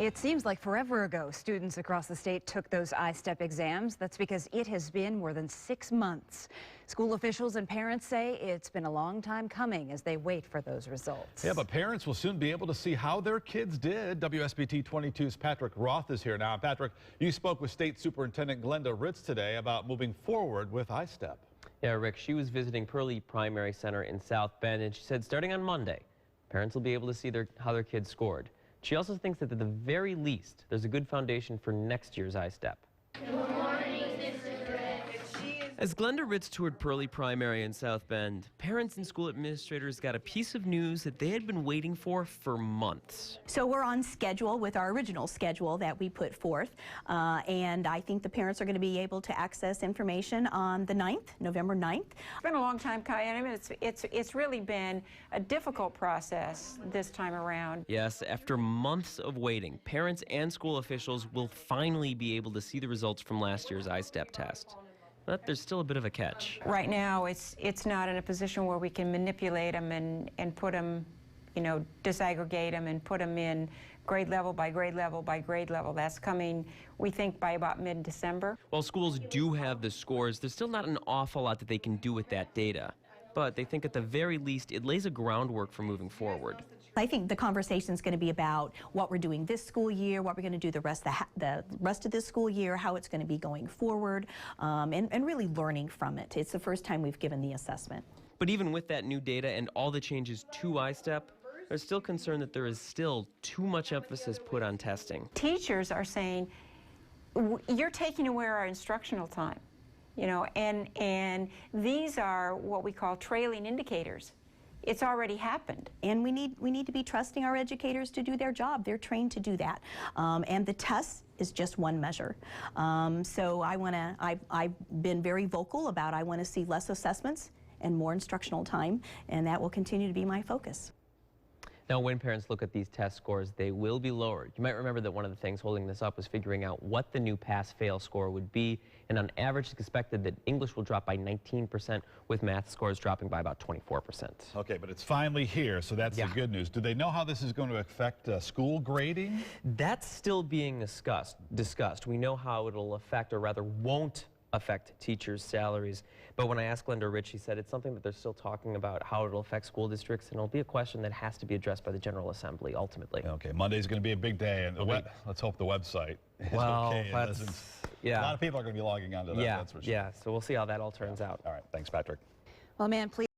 It seems like forever ago, students across the state took those ISTEP exams. That's because it has been more than 6 months. School officials and parents say it's been a long time coming as they wait for those results. Yeah, but parents will soon be able to see how their kids did. WSBT-22's Patrick Roth is here now. Patrick, you spoke with State Superintendent Glenda Ritz today about moving forward with ISTEP. Yeah, Rick, she was visiting Pearly Primary Center in South Bend, and she said starting on Monday, parents will be able to see how their kids scored. She also thinks that at the very least, there's a good foundation for next year's ISTEP. As Glenda Ritz toured Pearly Primary in South Bend, parents and school administrators got a piece of news that they had been waiting for months. So we're on schedule with our original schedule that we put forth, and I think the parents are going to be able to access information on the 9th, November 9th. It's been a long time, Kai, and I mean, it's really been a difficult process this time around. Yes, after months of waiting, parents and school officials will finally be able to see the results from last year's ISTEP test. But there's still a bit of a catch. Right now, it's not in a position where we can manipulate them and put them, disaggregate them and put them in grade level by grade level by grade level. That's coming, we think, by about mid-December. While schools do have the scores, there's still not an awful lot that they can do with that data. But they think at the very least, it lays a groundwork for moving forward. I think the conversation is going to be about what we're doing this school year, what we're going to do the rest of this school year, how it's going to be going forward, and really learning from it. It's the first time we've given the assessment. But even with that new data and all the changes to ISTEP, there's still concern that there is still too much emphasis put on testing. Teachers are saying, you're taking away our instructional time, and these are what we call trailing indicators. It's already happened. And we need to be trusting our educators to do their job. They're trained to do that. And the test is just one measure. So I've been very vocal about I want to see less assessments and more instructional time, and that will continue to be my focus. Now, when parents look at these test scores, they will be lowered. You might remember that one of the things holding this up was figuring out what the new pass-fail score would be, and on average, it's expected that English will drop by 19%, with math scores dropping by about 24%. Okay, but it's finally here, so that's the good news. Do they know how this is going to affect school grading? That's still being discussed. We know how it'll affect, or rather won't affect teachers' salaries. But when I asked Glenda Ritz, she said it's something that they're still talking about, how it'll affect school districts, and it'll be a question that has to be addressed by the General Assembly ultimately. Okay, Monday's going to be a big day, and let's hope the website is okay. A lot of people are going to be logging onto that, that's for sure. Yeah, so we'll see how that all turns out. All right, thanks, Patrick. Well, man, please.